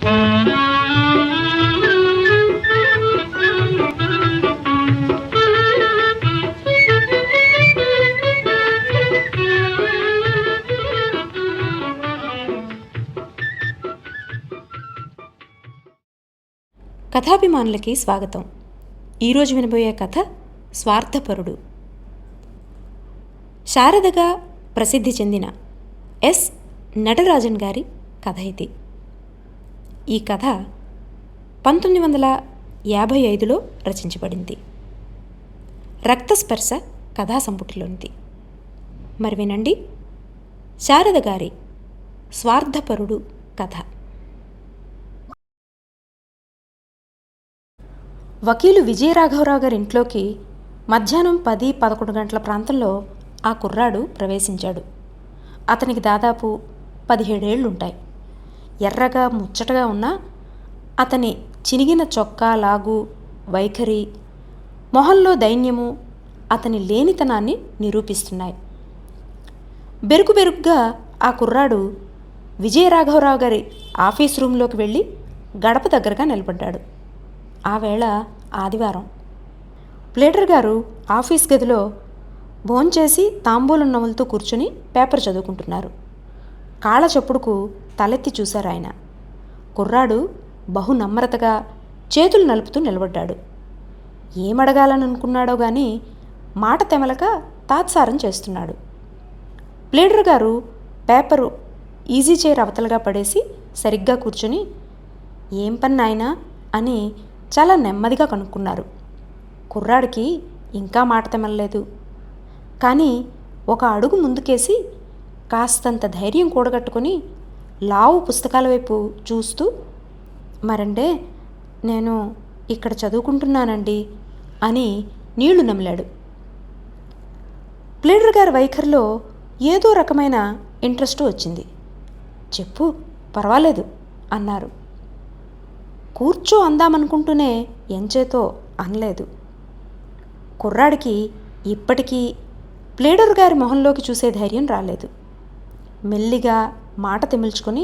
కథాభిమానులకి స్వాగతం. ఈరోజు వినబోయే కథ స్వార్థపరుడు. శారదగా ప్రసిద్ధి చెందిన ఎస్ నటరాజన్ గారి కథ ఇది. ఈ కథ 1955లో రచించబడింది. రక్తస్పర్శ కథా సంపుటిలోనిది. మరి వినండి శారద గారి స్వార్థపరుడు కథ. వకీలు విజయరాఘవరావు గారి ఇంట్లోకి మధ్యాహ్నం 10-11 గంటల ప్రాంతంలో ఆ కుర్రాడు ప్రవేశించాడు. అతనికి దాదాపు 17 ఏళ్లుంటాయి. ఎర్రగా ముచ్చటగా ఉన్న అతని చినిగిన చొక్కా, లాగు, వైఖరి, మొహంలో దైన్యము అతని లేనితనాన్ని నిరూపిస్తున్నాయి. బెరుకుగా ఆ కుర్రాడు విజయరాఘవరావు గారి ఆఫీస్ రూంలోకి వెళ్ళి గడప దగ్గరగా నిలబడ్డాడు. ఆ వేళ ఆదివారం. ప్లేటర్ గారు ఆఫీస్ గదిలో భోంచేసి తాంబూలం నవ్వులతో కూర్చుని పేపర్ చదువుకుంటున్నారు. కాళ్ళ చప్పుడుకు తలెత్తి చూశారు ఆయన. కుర్రాడు బహు నమ్రతగా చేతులు నలుపుతూ నిలబడ్డాడు. ఏమడగాలని అనుకున్నాడో గాని మాట తెమలక తాత్సారం చేస్తున్నాడు. ప్లేటర్ గారు పేపరు ఈజీ చైర్ అవతలగా పడేసి సరిగ్గా కూర్చుని, ఏం పని నాయనా అని చాలా నెమ్మదిగా కనుక్కున్నారు. కుర్రాడికి ఇంకా మాట తెమలలేదు. కానీ ఒక అడుగు ముందుకేసి కాస్తంత ధైర్యం కూడగట్టుకొని లావు పుస్తకాల వైపు చూస్తూ, మరండే నేను ఇక్కడ చదువుకుంటున్నానండి అని నీళ్లు నమిలాడు. ప్లేటర్ గారి వైఖరిలో ఏదో రకమైన ఇంట్రెస్ట్ వచ్చింది. చెప్పు, పర్వాలేదు అన్నారు. కూర్చో అందామనుకుంటూనే ఎంచేతో అనలేదు. కుర్రాడికి ఇప్పటికీ ప్లేటర్ గారి మొహంలోకి చూసే ధైర్యం రాలేదు. మెల్లిగా మాట తెమిల్చుకొని,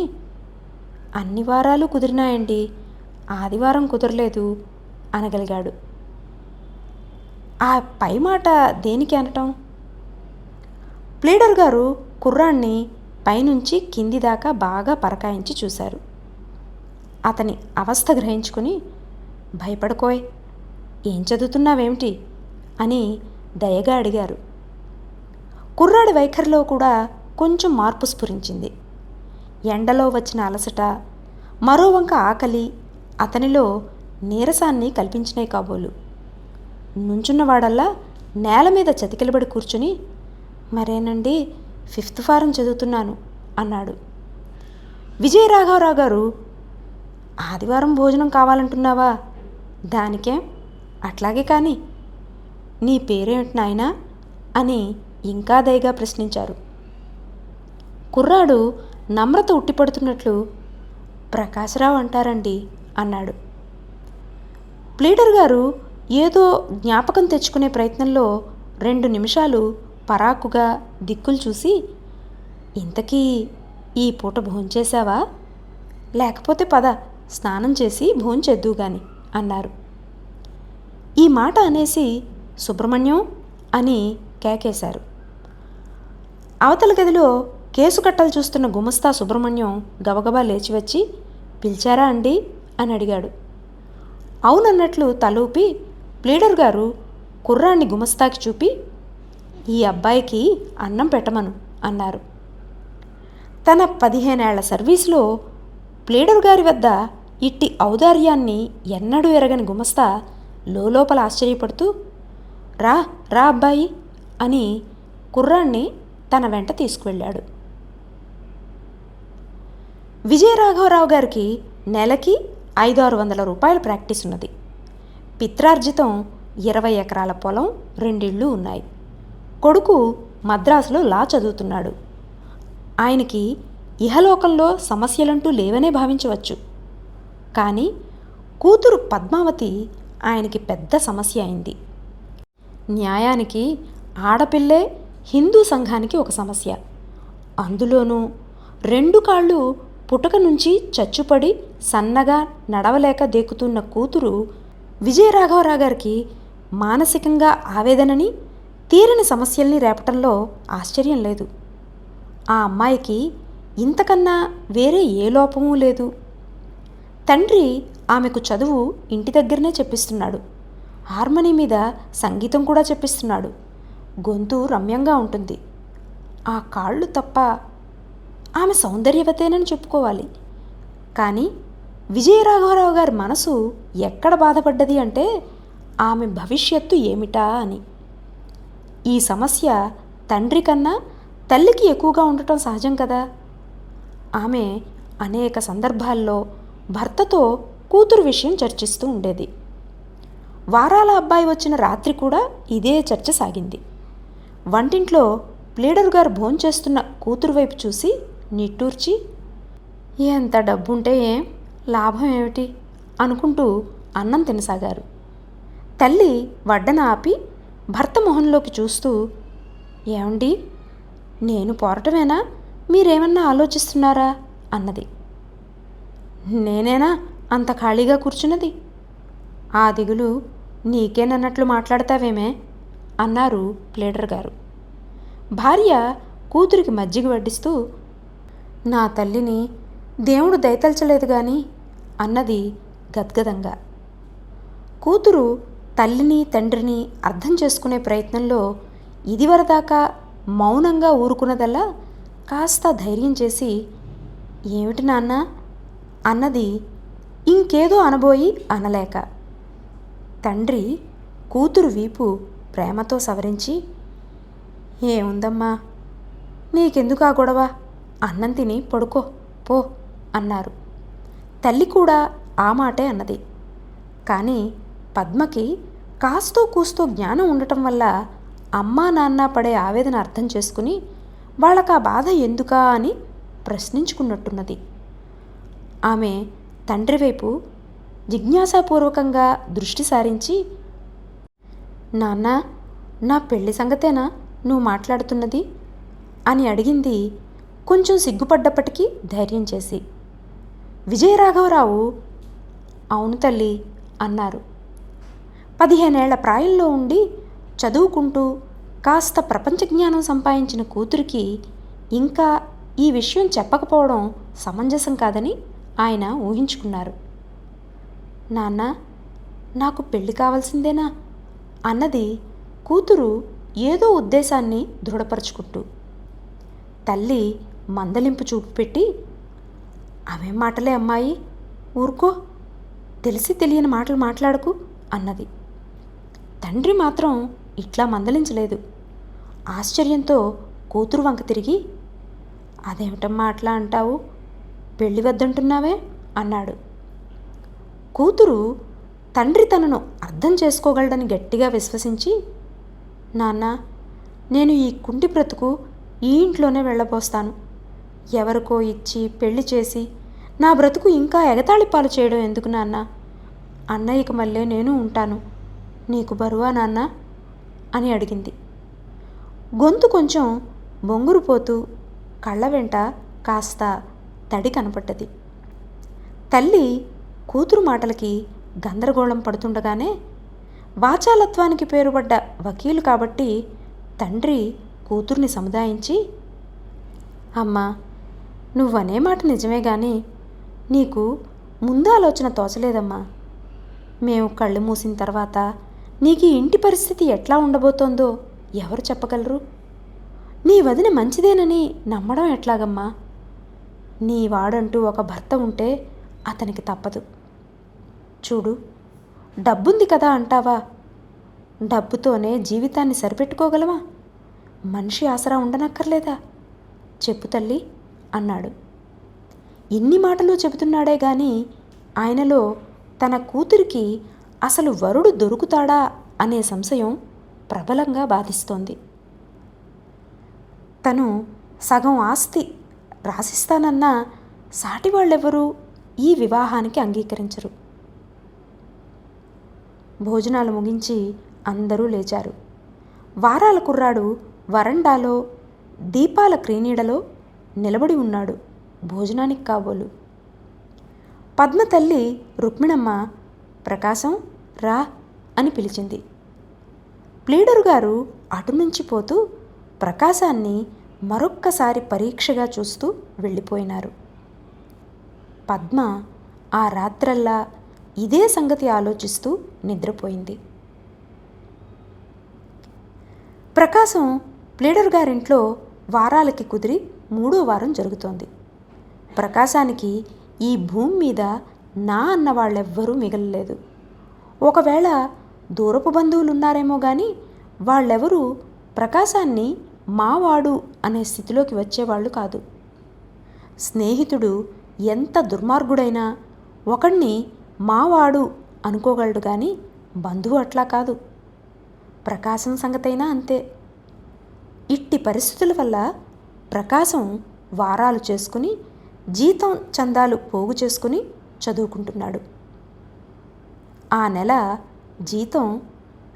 అన్ని వారాలు కుదిరినాయండి, ఆదివారం కుదరలేదు అనగలిగాడు. ఆ పై మాట దేనికి అనటం? ప్లేటర్ గారు కుర్రాన్ని పైనుంచి కింది దాకా బాగా పరకాయించి చూశారు. అతని అవస్థ గ్రహించుకుని, భయపడుకోయ్, ఏం చదువుతున్నావేమిటి అని దయగా అడిగారు. కుర్రాడి వైఖరిలో కూడా కొంచెం మార్పు స్ఫురించింది. ఎండలో వచ్చిన అలసట, మరోవంక ఆకలి అతనిలో నీరసాన్ని కల్పించినాయి కాబోలు. నుంచున్నవాడల్లా నేల మీద చతికిలబడి కూర్చుని, మరేనండి 5th ఫారం చదువుతున్నాను అన్నాడు. విజయరాఘవరావు గారు, ఆదివారం భోజనం కావాలంటున్నావా? దానికేం, అట్లాగే కానీ, నీ పేరేమిటి నాయనా అని ఇంకా దయగా ప్రశ్నించారు. కుర్రాడు నమ్రత ఉట్టిపడుతున్నట్లు, ప్రకాశరావు అంటారండి అన్నాడు. ప్లేటర్ గారు ఏదో జ్ఞాపకం తెచ్చుకునే ప్రయత్నంలో 2 నిమిషాలు పరాకుగా దిక్కులు చూసి, ఇంతకీ ఈ పూట భోంచేశావా? లేకపోతే పద, స్నానం చేసి భోంచేద్దువు గాని అన్నారు. ఈ మాట అనేసి సుబ్రహ్మణ్యం అని కేకేశారు. అవతల గదిలో కేసు కట్టలు చూస్తున్న గుమస్తా సుబ్రహ్మణ్యం గబగబా లేచి వచ్చి, పిలిచారా అండి అని అడిగాడు. అవునన్నట్లు తలూపి ప్లేటర్ గారు కుర్రాన్ని గుమస్తాకి చూపి, ఈ అబ్బాయికి అన్నం పెట్టమను అన్నారు. తన 15 ఏళ్ల సర్వీసులో ప్లేటర్ గారి వద్ద ఇట్టి ఔదార్యాన్ని ఎన్నడూ ఎరగని గుమస్తా లోపల ఆశ్చర్యపడుతూ, రా రా అబ్బాయి అని కుర్రాన్ని తన వెంట తీసుకువెళ్ళాడు. విజయరాఘవరావు గారికి నెలకి 500-600 రూపాయల ప్రాక్టీస్ ఉన్నది. పిత్రార్జితం 20 ఎకరాల పొలం, 2 ఇళ్ళు ఉన్నాయి. కొడుకు మద్రాసులో లా చదువుతున్నాడు. ఆయనకి ఇహలోకంలో సమస్యలంటూ లేవనే భావించవచ్చు. కానీ కూతురు పద్మావతి ఆయనకి పెద్ద సమస్య అయింది. న్యాయానికి ఆడపిల్లే హిందూ సంఘానికి ఒక సమస్య. అందులోనూ 2 కాళ్ళు పుటక నుంచి చచ్చుపడి సన్నగా నడవలేక దేకుతున్న కూతురు విజయరాఘవరావు గారికి మానసికంగా ఆవేదనని, తీరని సమస్యల్ని రేపటంలో ఆశ్చర్యం లేదు. ఆ అమ్మాయికి ఇంతకన్నా వేరే ఏ లోపమూ లేదు. తండ్రి ఆమెకు చదువు ఇంటి దగ్గరనే చెప్పిస్తున్నాడు. హార్మోనీ మీద సంగీతం కూడా చెప్పిస్తున్నాడు. గొంతు రమ్యంగా ఉంటుంది. ఆ కాళ్ళు తప్ప ఆమె సౌందర్యవతేనని చెప్పుకోవాలి. కానీ విజయరాఘవరావు గారి మనసు ఎక్కడ బాధపడ్డది అంటే ఆమె భవిష్యత్తు ఏమిటా అని. ఈ సమస్య తండ్రి కన్నా తల్లికి ఎక్కువగా ఉండటం సహజం కదా. ఆమె అనేక సందర్భాల్లో భర్తతో కూతురు విషయం చర్చిస్తూ ఉండేది. వారాల అబ్బాయి వచ్చిన రాత్రి కూడా ఇదే చర్చ సాగింది. వంటింట్లో ప్లీడరు గారు భోంచేస్తున్న కూతురు వైపు చూసి నిట్టూర్చి, ఎంత డబ్బుంటే ఏం, లాభం ఏమిటి అనుకుంటూ అన్నం తినసాగారు. తల్లి వడ్డన ఆపి భర్త మొహంలోకి చూస్తూ, ఏమండి, నేను పోరటమేనా, మీరేమన్నా ఆలోచిస్తున్నారా అన్నది. నేనేనా అంత ఖాళీగా కూర్చున్నది? ఆ దిగులు నీకేనన్నట్లు మాట్లాడతావేమే అన్నారు ప్లీడర్ గారు. భార్య కూతురికి మజ్జిగ వడ్డిస్తూ, నా తల్లిని దేవుడు దయతల్చలేదు గాని అన్నది గద్గదంగా. కూతురు తల్లిని తండ్రిని అర్థం చేసుకునే ప్రయత్నంలో ఇదివరదాకా మౌనంగా ఊరుకున్నదల్లా కాస్త ధైర్యం చేసి, ఏమిటి నాన్న అన్నది ఇంకేదో అనబోయి అనలేక. తండ్రి కూతురు వీపు ప్రేమతో సవరించి, ఏముందమ్మా, నీకెందుకు ఆ గొడవ, అన్నం తిని పడుకో పో అన్నారు. తల్లి కూడా ఆ మాటే అన్నది. కానీ పద్మకి కాస్తో కూస్తో జ్ఞానం ఉండటం వల్ల అమ్మా నాన్న పడే ఆవేదన అర్థం చేసుకుని వాళ్ళకా బాధ ఎందుకా అని ప్రశ్నించుకున్నట్టున్నది. ఆమె తండ్రి వైపు జిజ్ఞాసాపూర్వకంగా దృష్టి సారించి, నాన్న, నా పెళ్లి సంగతేనా నువ్వు మాట్లాడుతున్నది అని అడిగింది కొంచెం సిగ్గుపడ్డప్పటికీ ధైర్యం చేసి. విజయరాఘవరావు అవును తల్లి అన్నారు. 15 ఏళ్ల ప్రాయంలో ఉండి చదువుకుంటూ కాస్త ప్రపంచ జ్ఞానం సంపాదించిన కూతురికి ఇంకా ఈ విషయం చెప్పకపోవడం సమంజసం కాదని ఆయన ఊహించుకున్నారు. నాన్న, నాకు పెళ్లి కావాల్సిందేనా అన్నది కూతురు ఏదో ఉద్దేశాన్ని దృఢపరుచుకుంటూ. తల్లి మందలింపు చూపు పెట్టి, అవేం మాటలే అమ్మాయి, ఊరుకో, తెలిసి తెలియని మాటలు మాట్లాడకు అన్నది. తండ్రి మాత్రం ఇట్లా మందలించలేదు. ఆశ్చర్యంతో కూతురు వంక తిరిగి, అదేమిటమ్మా అట్లా అంటావు, పెళ్ళి వద్దంటున్నావే అన్నాడు. కూతురు తండ్రి తనను అర్థం చేసుకోగలడని గట్టిగా విశ్వసించి, నాన్న, నేను ఈ కుంటి బ్రతుకు ఈ ఇంట్లోనే వెళ్ళబోస్తాను. ఎవరికో ఇచ్చి పెళ్లి చేసి నా బ్రతుకు ఇంకా ఎగతాళి పాలు చేయడం ఎందుకు నాన్న, అన్నయ్యకి మళ్ళీ నేను ఉంటాను, నీకు బరువా నాన్న అని అడిగింది. గొంతు కొంచెం బొంగురుపోతూ కళ్ళ వెంట కాస్త తడి కనపడ్డది. తల్లి కూతురు మాటలకి గందరగోళం పడుతుండగానే వాచాలత్వానికి పేరుపడ్డ వకీలు కాబట్టి తండ్రి కూతుర్ని సముదాయించి, అమ్మా, నువ్వనే మాట నిజమే గాని నీకు ముందు ఆలోచన తోచలేదమ్మా. మేము కళ్ళు మూసిన తర్వాత నీకు ఈ ఇంటి పరిస్థితి ఎట్లా ఉండబోతోందో ఎవరు చెప్పగలరు? నీ వదిన మంచిదేనని నమ్మడం ఎట్లాగమ్మా? నీ వాడంటూ ఒక భర్త ఉంటే అతనికి తప్పదు. చూడు, డబ్బుంది కదా అంటావా, డబ్బుతోనే జీవితాన్ని సరిపెట్టుకోగలవా? మనిషి ఆసరా ఉండనక్కర్లేదా? చెప్పు తల్లి అన్నాడు. ఇన్ని మాటలు చెబుతున్నాడే గాని ఆయనలో తన కూతురికి అసలు వరుడు దొరుకుతాడా అనే సంశయం ప్రబలంగా బాధిస్తోంది. తను సగం ఆస్తి రాసిస్తానన్నా సాటివాళ్ళెవరూ ఈ వివాహానికి అంగీకరించరు. భోజనాలు ముగించి అందరూ లేచారు. వారాల కుర్రాడు వరండాలో దీపాల క్రీనీడలో నిలబడి ఉన్నాడు. భోజనానికి కాబోలు. పద్మ తల్లి రుక్మిణమ్మ ప్రకాశం రా అని పిలిచింది. ప్లీడరు గారు అటు నుంచి పోతూ ప్రకాశాన్ని మరొక్కసారి పరీక్షగా చూస్తూ వెళ్ళిపోయినారు. పద్మ ఆ రాత్రల్లా ఇదే సంగతి ఆలోచిస్తూ నిద్రపోయింది. ప్రకాశం ప్లీడర్ గారింట్లో వారాలకి కుదిరి 3వ వారం జరుగుతోంది. ప్రకాశానికి ఈ భూమి మీద నా అన్న వాళ్ళెవ్వరూ మిగలలేదు. ఒకవేళ దూరపు బంధువులున్నారేమో కానీ వాళ్ళెవరూ ప్రకాశాన్ని మావాడు అనే స్థితిలోకి వచ్చేవాళ్ళు కాదు. స్నేహితుడు ఎంత దుర్మార్గుడైనా ఒకణ్ణి మావాడు అనుకోగలడు కానీ బంధువు అట్లా కాదు. ప్రకాశం సంగతైనా అంతే. ఇట్టి పరిస్థితుల వల్ల ప్రకాశం వారాలు చేసుకుని జీతం చందాలు పోగు చేసుకుని చదువుకుంటున్నాడు. ఆ నెల జీతం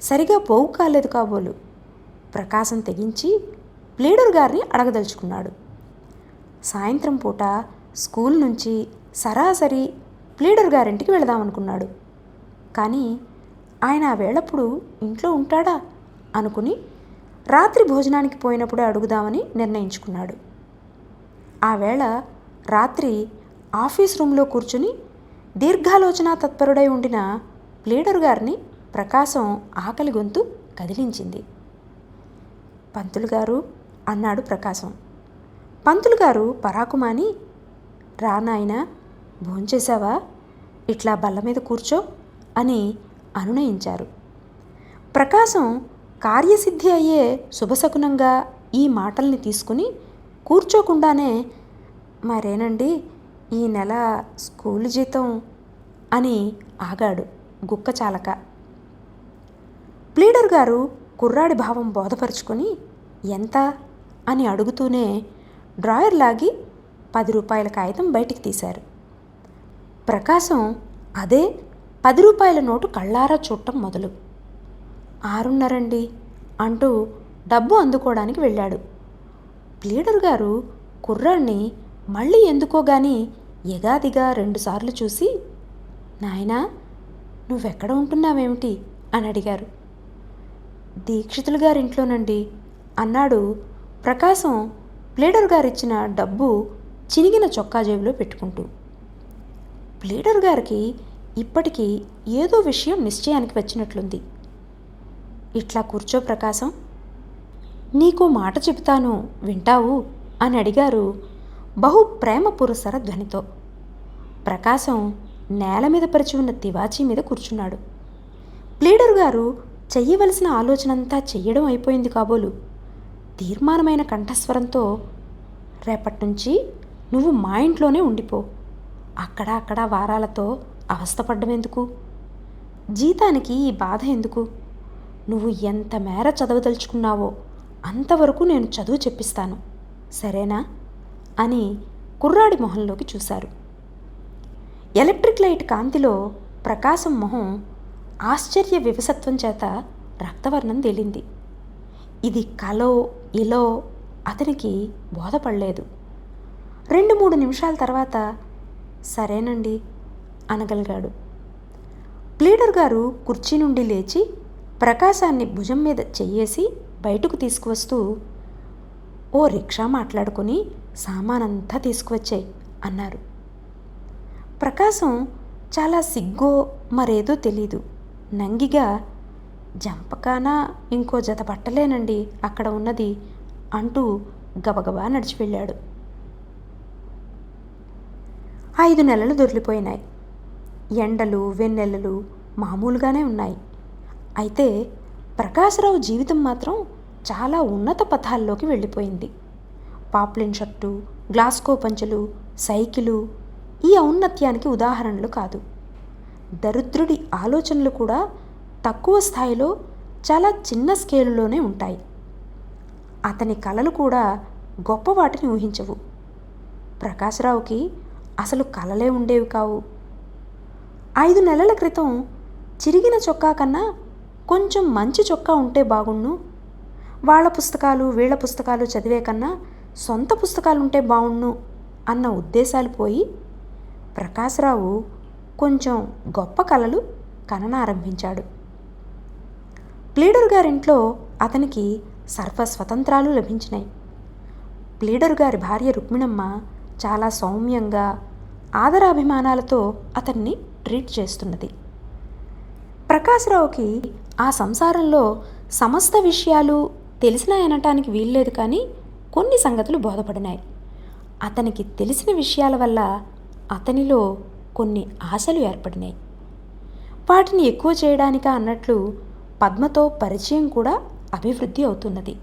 సరిగా పోగు కాలేదు కాబోలు. ప్రకాశం తెగించి ప్లీడర్ గారిని అడగదలుచుకున్నాడు. సాయంత్రం పూట స్కూల్ నుంచి సరాసరి ప్లీడర్ గారింటికి వెళదామనుకున్నాడు. కానీ ఆయన ఆ వేళప్పుడు ఇంట్లో ఉంటాడా అనుకుని రాత్రి భోజనానికి పోయినప్పుడే అడుగుదామని నిర్ణయించుకున్నాడు. ఆ వేళ రాత్రి ఆఫీస్ రూమ్లో కూర్చుని దీర్ఘాలోచన తత్పరుడై ఉండిన ప్లీడర్ గారిని ప్రకాశం ఆకలి గొంతు కదిలించింది. పంతులు గారు అన్నాడు ప్రకాశం. పంతులు గారు పరాకుమాని, రా నాయనా, భోంచేశావా, ఇట్లా బల్ల మీద కూర్చో అని అనునయించారు. ప్రకాశం కార్యసిద్ధి అయ్యే శుభశకునంగా ఈ మాటల్ని తీసుకుని కూర్చోకుండానే, మరేనండి ఈ నెల స్కూలు జీతం అని ఆగాడు గుక్క చాలక. ప్లీడర్ గారు కుర్రాడి భావం బోధపరుచుకొని ఎంత అని అడుగుతూనే డ్రాయర్ లాగి 10 రూపాయల కాగితం బయటికి తీశారు. ప్రకాశం అదే 10 రూపాయల నోటు కళ్ళారా చూడటం మొదలు. 6:30 అంటూ డబ్బు అందుకోవడానికి వెళ్ళాడు. ప్లీడర్ గారు కుర్రాడిని మళ్ళీ ఎందుకో గాని ఎగాదిగా 2 సార్లు చూసి, నాయనా నువ్వెక్కడ ఉంటున్నావేమిటి అని అడిగారు. దీక్షితులు గారింట్లోనండి అన్నాడు ప్రకాశం ప్లీడర్ గారిచ్చిన డబ్బు చినిగిన చొక్కా జేబులో పెట్టుకుంటూ. ప్లీడర్ గారికి ఇప్పటికీ ఏదో విషయం నిశ్చయానికి వచ్చినట్లుంది. ఇట్లా కూర్చో ప్రకాశం, నీకో మాట చెబుతాను వింటావు అని అడిగారు బహు ప్రేమ పురసర ధ్వనితో. ప్రకాశం నేల మీద పరిచి ఉన్న తివాచీ మీద కూర్చున్నాడు. ప్లీడర్ గారు చెయ్యవలసిన ఆలోచనంతా చెయ్యడం అయిపోయింది కాబోలు. తీర్మానమైన కంఠస్వరంతో, రేపటి నుంచి నువ్వు మా ఇంట్లోనే ఉండిపో, అక్కడ వారాలతో అవస్థపడ్డం ఎందుకు, జీతానికి ఈ బాధ ఎందుకు, నువ్వు ఎంత మేర చదవదలుచుకున్నావో అంతవరకు నేను చదువు చెప్పిస్తాను, సరేనా అని కుర్రాడి మొహంలోకి చూశారు. ఎలక్ట్రిక్ లైట్ కాంతిలో ప్రకాశం మొహం ఆశ్చర్య వివసత్వం చేత రక్తవర్ణం తేలింది. ఇది కలో ఇలో అతనికి బోధపడలేదు. 2-3 నిమిషాల తర్వాత సరేనండి అనగలిగాడు. ప్లీడర్ గారు కుర్చీ నుండి లేచి ప్రకాశాన్ని భుజం మీద చెయ్యేసి బయటకు తీసుకువస్తూ, ఓ రిక్షా మాట్లాడుకుని సామానంతా తీసుకువచ్చాయి అన్నారు. ప్రకాశం చాలా సిగ్గో మరేదో తెలీదు నంగిగా, జంపకానా ఇంకో జత బట్టలేనండి అక్కడ ఉన్నది అంటూ గబగబా నడిచి వెళ్ళాడు. 5 నెలలు దొర్లిపోయినాయి. ఎండలు వెన్నెలలు మామూలుగానే ఉన్నాయి. అయితే ప్రకాశరావు జీవితం మాత్రం చాలా ఉన్నత పథాల్లోకి వెళ్ళిపోయింది. పాప్లిన్ షర్టు, గ్లాస్కో పంచెలు, సైకిలు ఈ ఔన్నత్యానికి ఉదాహరణలు కాదు. దరిద్రుడి ఆలోచనలు కూడా తక్కువ స్థాయిలో చాలా చిన్న స్కేలులోనే ఉంటాయి. అతని కలలు కూడా గొప్ప వాటిని ఊహించవు. ప్రకాశరావుకి అసలు కలలే ఉండేవి కావు. 5 నెలల క్రితం చిరిగిన చొక్కా కన్నా కొంచెం మంచి చొక్కా ఉంటే బాగుండు, వాళ్ళ పుస్తకాలు వీళ్ళ పుస్తకాలు చదివే కన్నా సొంత పుస్తకాలుంటే బాగుండు అన్న ఉద్దేశాలు పోయి ప్రకాశ్రావు కొంచెం గొప్ప కలలు కననారంభించాడు. ప్లీడర్ గారింట్లో అతనికి సర్వస్వతంత్రాలు లభించినాయి. ప్లీడర్ గారి భార్య రుక్మిణమ్మ చాలా సౌమ్యంగా ఆదరాభిమానాలతో అతన్ని ట్రీట్ చేస్తున్నది. ప్రకాశ్రావుకి ఆ సంసారంలో సమస్త విషయాలు తెలిసినాయనటానికి వీల్లేదు, కానీ కొన్ని సంగతులు బోధపడినాయి. అతనికి తెలిసిన విషయాల వల్ల అతనిలో కొన్ని ఆశలు ఏర్పడినాయి. వాటిని ఎక్కువ చేయడానిక అన్నట్లు పద్మతో పరిచయం కూడా అభివృద్ధి అవుతున్నది.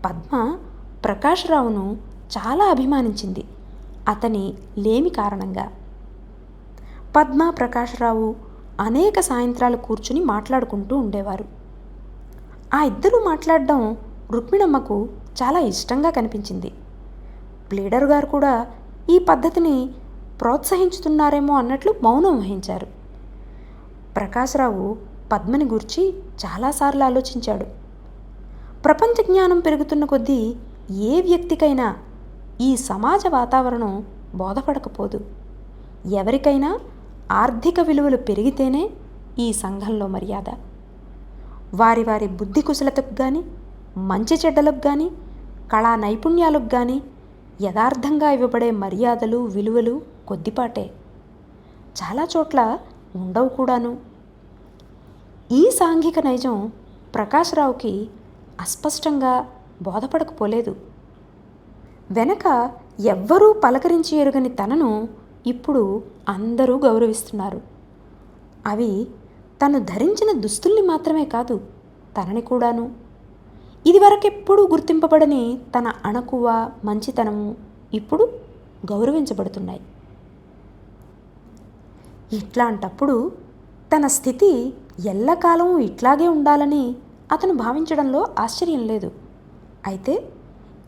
పద్మ ప్రకాశ్రావును చాలా అభిమానించింది అతని లేమి కారణంగా. పద్మ ప్రకాశ్రావు అనేక సాయంత్రాలు కూర్చుని మాట్లాడుకుంటూ ఉండేవారు. ఆ ఇద్దరూ మాట్లాడడం రుక్మిణమ్మకు చాలా ఇష్టంగా కనిపించింది. ప్లీడర్ గారు కూడా ఈ పద్ధతిని ప్రోత్సహించుతున్నారేమో అన్నట్లు మౌనం వహించారు. ప్రకాశ్రావు పద్మని గురించి చాలాసార్లు ఆలోచించాడు. ప్రపంచ జ్ఞానం పెరుగుతున్న కొద్దీ ఏ వ్యక్తికైనా ఈ సమాజ వాతావరణం బోధపడకపోదు. ఎవరికైనా ఆర్థిక విలువలు పెరిగితేనే ఈ సంఘంలో మర్యాద. వారి వారి బుద్ధి కుశలతకు కానీ, మంచి చెడ్డలకు కానీ, కళా నైపుణ్యాలకు కానీ యథార్థంగా ఇవ్వబడే మర్యాదలు విలువలు కొద్దిపాటే, చాలా చోట్ల ఉండవు కూడాను. ఈ సాంఘిక నైజం ప్రకాశ్రావుకి అస్పష్టంగా బోధపడకపోలేదు. వెనక ఎవ్వరూ పలకరించి ఎరుగని తనను ఇప్పుడు అందరూ గౌరవిస్తున్నారు. అవి తను ధరించిన దుస్తుల్ని మాత్రమే కాదు, తనని కూడాను. ఇదివరకెప్పుడూ గుర్తింపబడని తన అణకువ మంచితనము ఇప్పుడు గౌరవించబడుతున్నాయి. ఇట్లాంటప్పుడు తన స్థితి ఎల్లకాలం ఇట్లాగే ఉండాలని అతను భావించడంలో ఆశ్చర్యం లేదు. అయితే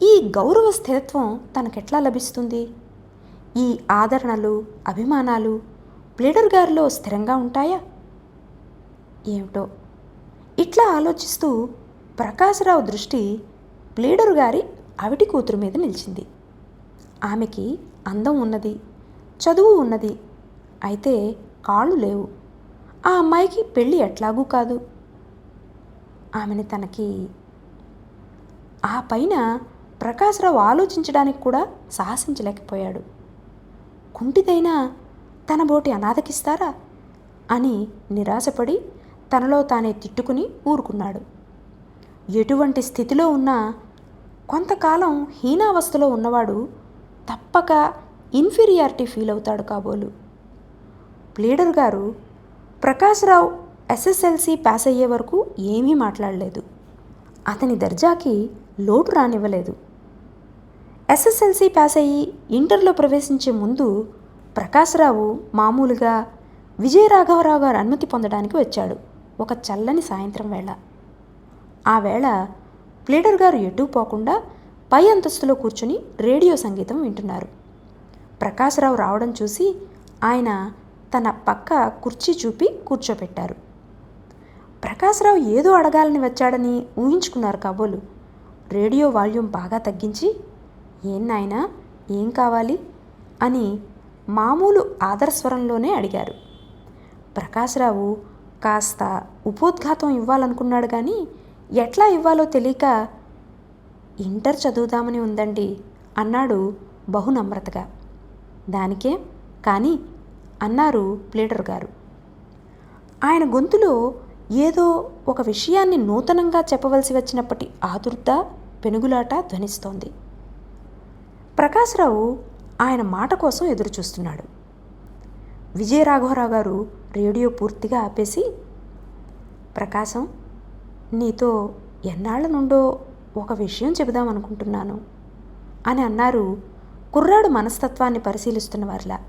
ఈ గౌరవ స్థిరత్వం తనకెట్లా లభిస్తుంది? ఈ ఆదరణలు అభిమానాలు ప్లీడర్ గారిలో స్థిరంగా ఉంటాయా ఏమిటో? ఇట్లా ఆలోచిస్తూ ప్రకాశ్రావు దృష్టి ప్లీడరు గారి అవిటి కూతురు మీద నిలిచింది. ఆమెకి అందం ఉన్నది, చదువు ఉన్నది, అయితే కాళ్ళు లేవు. ఆ అమ్మాయికి పెళ్ళి ఎట్లాగూ కాదు. ఆమెని తనకి ఆ పైన ప్రకాశ్రావు ఆలోచించడానికి కూడా సాహసించలేకపోయాడు. కుంటిదైనా తన బోటి అనాథకిస్తారా అని నిరాశపడి తనలో తానే తిట్టుకుని ఊరుకున్నాడు. ఎటువంటి స్థితిలో ఉన్నా కొంతకాలం హీనావస్థలో ఉన్నవాడు తప్పక ఇన్ఫీరియారిటీ ఫీల్ అవుతాడు కాబోలు. ప్లీడర్ గారు ప్రకాశ్రావు ఎస్ఎస్ఎల్సి పాస్ అయ్యే వరకు ఏమీ మాట్లాడలేదు. అతని దర్జాకి లోటు రానివ్వలేదు. ఎస్ఎస్ఎల్సి పాస్ అయ్యి ఇంటర్లో ప్రవేశించే ముందు ప్రకాశ్రావు మామూలుగా విజయరాఘవరావు గారు అనుమతి పొందడానికి వచ్చాడు ఒక చల్లని సాయంత్రం వేళ. ఆ వేళ ప్లీడర్ గారు ఎటూ పోకుండా పై అంతస్తులో కూర్చుని రేడియో సంగీతం వింటున్నారు. ప్రకాశ్రావు రావడం చూసి ఆయన తన పక్క కుర్చీ చూపి కూర్చోపెట్టారు. ప్రకాశ్రావు ఏదో అడగాలని వచ్చాడని ఊహించుకున్నారు కాబోలు. రేడియో వాల్యూమ్ బాగా తగ్గించి, "ఏం నాయనా, ఏం కావాలి?" అని మామూలు ఆదరస్వరంలోనే అడిగారు. ప్రకాశ్రావు కాస్త ఉపోద్ఘాతం ఇవ్వాలనుకున్నాడు, కానీ ఎట్లా ఇవ్వాలో తెలియక, "ఇంటర్ చదువుదామని ఉందండి" అన్నాడు బహునమ్రతగా. "దానికే కానీ" అన్నారు ప్లీడర్ గారు. ఆయన గొంతులో ఏదో ఒక విషయాన్ని నూతనంగా చెప్పవలసి వచ్చినప్పటి ఆదుర్ద పెనుగులాట ధ్వనిస్తోంది. ప్రకాశ్రావు ఆయన మాట కోసం ఎదురు చూస్తున్నాడు. విజయరాఘవరావు గారు రేడియో పూర్తిగా ఆపేసి, "ప్రకాశం, నీతో ఎన్నాళ్ల నుండో ఒక విషయం చెబుదామనుకుంటున్నాను" అని అన్నారు కుర్రాడు మనస్తత్వాన్ని పరిశీలిస్తున్న వారిలా.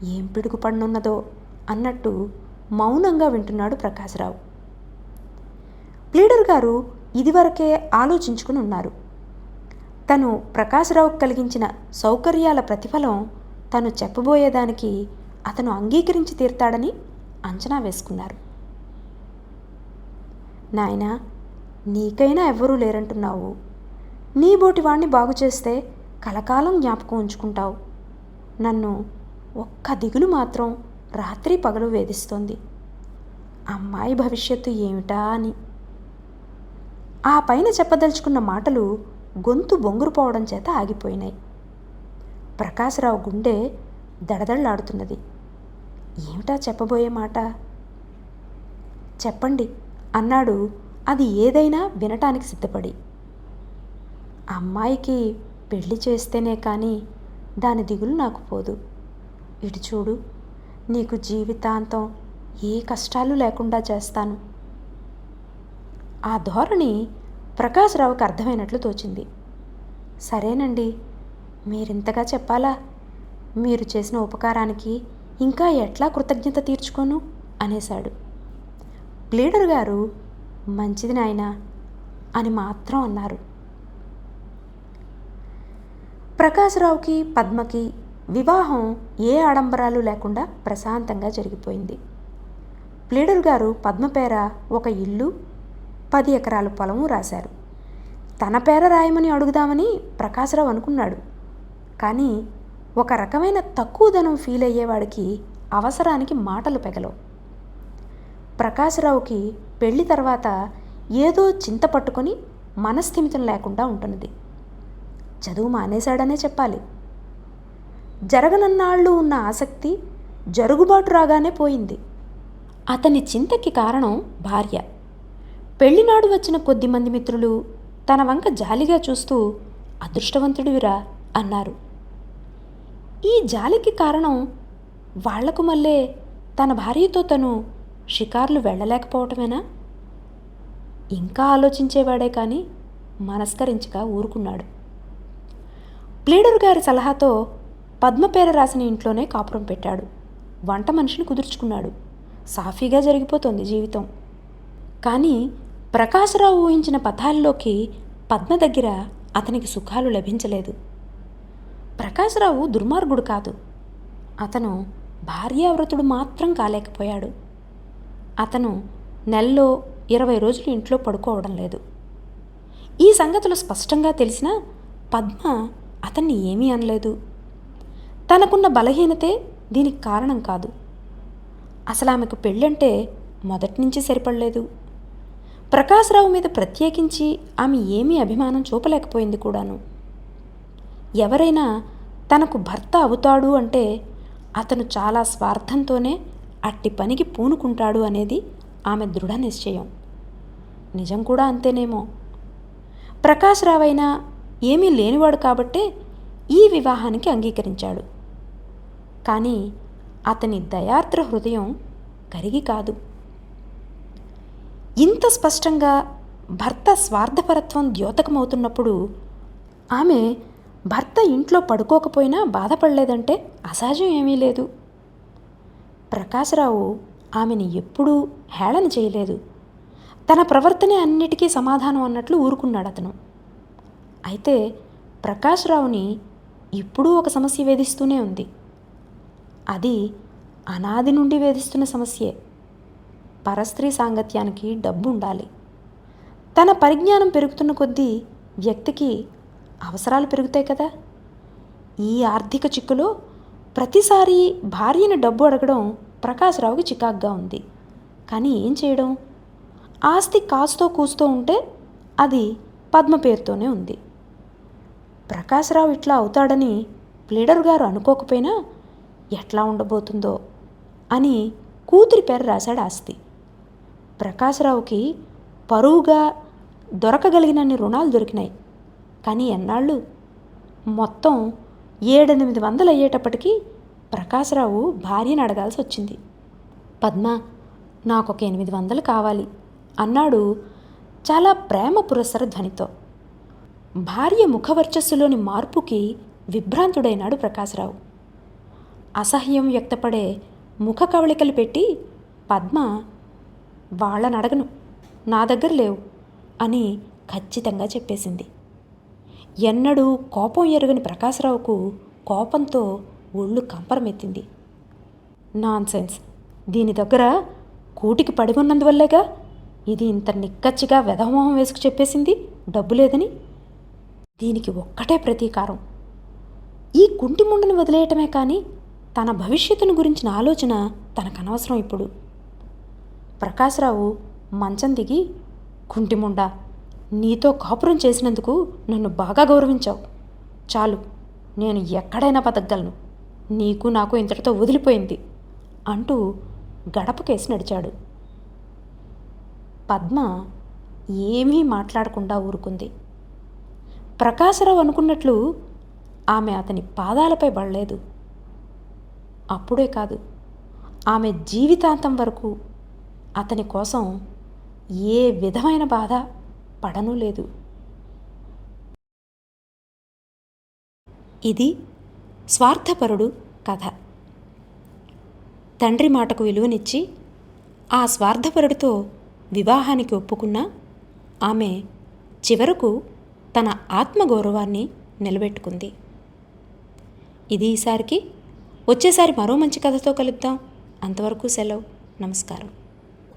ఏం పిడుగు పడనున్నదో అన్నట్టు మౌనంగా వింటున్నాడు ప్రకాశ్రావు. ప్లీడర్ గారు ఇదివరకే ఆలోచించుకుని ఉన్నారు. తను ప్రకాశ్రావుకు కలిగించిన సౌకర్యాల ప్రతిఫలం తను చెప్పబోయేదానికి అతను అంగీకరించి తీర్తాడని అంచనా వేసుకున్నారు. "నాయనా, నీకైనా ఎవ్వరూ లేరంటున్నావు. నీ బోటి వాణ్ణి బాగు చేస్తే కలకాలం జ్ఞాపకం ఉంచుకుంటావు. నన్ను ఒక్క దిగులు మాత్రం రాత్రి పగలు వేధిస్తోంది. అమ్మాయి భవిష్యత్తు ఏమిటా అని. ఆ పైన చెప్పదలుచుకున్న మాటలు గొంతు బొంగురుపోవడం చేత ఆగిపోయినాయి. ప్రకాశరావు గుండె దడదడలాడుతున్నది. ఏమిటా చెప్పబోయే మాట? చెప్పండి అన్నాడు, అది ఏదైనా వినటానికి సిద్ధపడి. అమ్మాయికి పెళ్లి చేస్తేనే కానీ దాని దిగులు నాకు పోదు. ఇటు చూడు, నీకు జీవితాంతం ఏ కష్టాలు లేకుండా చేస్తాను. ఆ ధోరణి ప్రకాశరావుకి అర్థమైనట్లు తోచింది. సరేనండి, మీరింతగా చెప్పాలా? మీరు చేసిన ఉపకారానికి ఇంకా ఎట్లా కృతజ్ఞత తీర్చుకోను అనేశాడు. ప్లీడర్ గారు మంచిది నాయనా అని మాత్రం అన్నారు. ప్రకాశరావుకి పద్మకి వివాహం ఏ ఆడంబరాలు లేకుండా ప్రశాంతంగా జరిగిపోయింది. ప్లీడర్ గారు పద్మ పేర ఒక ఇల్లు, 10 ఎకరాల పొలము రాశారు. తన పేర రాయమని అడుగుదామని ప్రకాశరావు అనుకున్నాడు. కానీ ఒక రకమైన తక్కువ ధనం ఫీల్ అయ్యేవాడికి అవసరానికి మాటలు పెగలవు. ప్రకాశరావుకి పెళ్లి తర్వాత ఏదో చింత పట్టుకొని మనస్థిమితం లేకుండా ఉంటున్నది. చదువు మానేశాడనే చెప్పాలి. జరగనన్నాళ్ళు ఉన్న ఆసక్తి జరుగుబాటు రాగానే పోయింది. అతని చింతకి కారణం భార్య. పెళ్లినాడు వచ్చిన కొద్దిమంది మిత్రులు తన వంక జాలిగా చూస్తూ అదృష్టవంతుడివిరా అన్నారు. ఈ జాలికి కారణం వాళ్లకు మళ్ళీ తన భార్యతో తను షికార్లు వెళ్ళలేకపోవటమేనా? ఇంకా ఆలోచించేవాడే కానీ మనస్కరించక ఊరుకున్నాడు. ప్లీడర్ గారి సలహాతో పద్మ పేర రాసిన ఇంట్లోనే కాపురం పెట్టాడు. వంట మనిషిని కుదుర్చుకున్నాడు. సాఫీగా జరిగిపోతుంది జీవితం. కానీ ప్రకాశరావు ఊహించిన పథాల్లోకి పద్మ దగ్గర అతనికి సుఖాలు లభించలేదు. ప్రకాశరావు దుర్మార్గుడు కాదు. అతను భార్యావ్రతుడు మాత్రం కాలేకపోయాడు. అతను నెలలో 20 రోజులు ఇంట్లో పడుకోవడం లేదు. ఈ సంగతులు స్పష్టంగా తెలిసినా పద్మ అతన్ని ఏమీ అనలేదు. తనకున్న బలహీనతే దీనికి కారణం కాదు. అసలు ఆమెకు పెళ్ళంటే మొదటి నుంచి సరిపడలేదు. ప్రకాశరావు మీద ప్రత్యేకించి ఆమె ఏమీ అభిమానం చూపలేకపోయింది కూడాను. ఎవరైనా తనకు భర్త అవుతాడు అంటే అతను చాలా స్వార్థంతోనే అట్టి పనికి పూనుకుంటాడు అనేది ఆమె దృఢ నిశ్చయం. నిజం కూడా అంతేనేమో. ప్రకాశరావైనా ఏమీ లేనివాడు కాబట్టే ఈ వివాహానికి అంగీకరించాడు. కానీ అతని దయార్ద్ర హృదయం కరిగి కాదు. ఇంత స్పష్టంగా భర్త స్వార్థపరత్వం ద్యోతకమవుతున్నప్పుడు ఆమె భర్త ఇంట్లో పడుకోకపోయినా బాధపడలేదంటే అసహజం ఏమీ లేదు. ప్రకాశరావు ఆమెని ఎప్పుడూ హేళన చేయలేదు. తన ప్రవర్తనే అన్నిటికీ సమాధానం అన్నట్లు ఊరుకున్నాడు అతను. అయితే ప్రకాశరావుని ఇప్పుడు ఒక సమస్య వేధిస్తూనే ఉంది. అది అనాది నుండి వేధిస్తున్న సమస్యే. పరస్త్రీ సాంగత్యానికి డబ్బు ఉండాలి. తన పరిజ్ఞానం పెరుగుతున్న కొద్దీ వ్యక్తికి అవసరాలు పెరుగుతాయి కదా. ఈ ఆర్థిక చిక్కులో ప్రతిసారి భార్యని డబ్బు అడగడం ప్రకాశరావుకి చికాగ్గా ఉంది. కానీ ఏం చేయడం? ఆస్తి కాస్తో కూస్తూ ఉంటే అది పద్మ పేరుతోనే ఉంది. ప్రకాశరావు ఇట్లా అవుతాడని ప్లీడర్ గారు అనుకోకపోయినా ఎట్లా ఉండబోతుందో అని కూతురి పేరు రాశాడు ఆస్తి. ప్రకాశరావుకి పరువుగా దొరకగలిగినన్ని రుణాలు దొరికినాయి. కానీ ఎన్నాళ్ళు? మొత్తం 700-800 అయ్యేటప్పటికీ ప్రకాశరావు భార్యను అడగాల్సి వచ్చింది. పద్మ, నాకొక 800 కావాలి అన్నాడు చాలా ప్రేమ పురస్సర ధ్వనితో. భార్య ముఖవర్చస్సులోని మార్పుకి విభ్రాంతుడైనాడు ప్రకాశరావు. అసహ్యం వ్యక్తపడే ముఖ కవళికలు పెట్టి పద్మ, వాళ్ళని అడగను, నా దగ్గర లేవు అని ఖచ్చితంగా చెప్పేసింది. ఎన్నడూ కోపం ఎరుగని ప్రకాశరావుకు కోపంతో ఒళ్ళు కంపరమెత్తింది. నాన్సెన్స్, దీని దగ్గర కూటికి పడి ఉన్నందువల్లేగా ఇది ఇంత నిక్కచ్చిగా వెధమోహం వేసుకు చెప్పేసింది డబ్బు లేదని. దీనికి ఒక్కటే ప్రతీకారం, ఈ కుంటిముండను వదిలేయటమే కానీ తన భవిష్యత్తును గురించిన ఆలోచన తనకనవసరం ఇప్పుడు. ప్రకాశ్రావు మంచం దిగి, కుంటిముండ, నీతో కాపురం చేసినందుకు నన్ను బాగా గౌరవించావు. చాలు, నేను ఎక్కడైనా బతకగలను. నీకు నాకు ఇంతటితో వదిలిపోయింది అంటూ గడపకేసి నడిచాడు. పద్మ ఏమీ మాట్లాడకుండా ఊరుకుంది. ప్రకాశరావు అనుకున్నట్లు ఆమె అతని పాదాలపై పడలేదు. అప్పుడే కాదు, ఆమె జీవితాంతం వరకు అతని కోసం ఏ విధమైన బాధ పడనూ లేదు. ఇది స్వార్థపరుడు కథ. తండ్రి మాటకు విలువనిచ్చి ఆ స్వార్థపరుడితో వివాహానికి ఒప్పుకున్న ఆమె చివరకు తన ఆత్మగౌరవాన్ని నిలబెట్టుకుంది. ఇది ఈసారికి. వచ్చేసారి మరో మంచి కథతో కలుద్దాం. అంతవరకు సెలవు. నమస్కారం.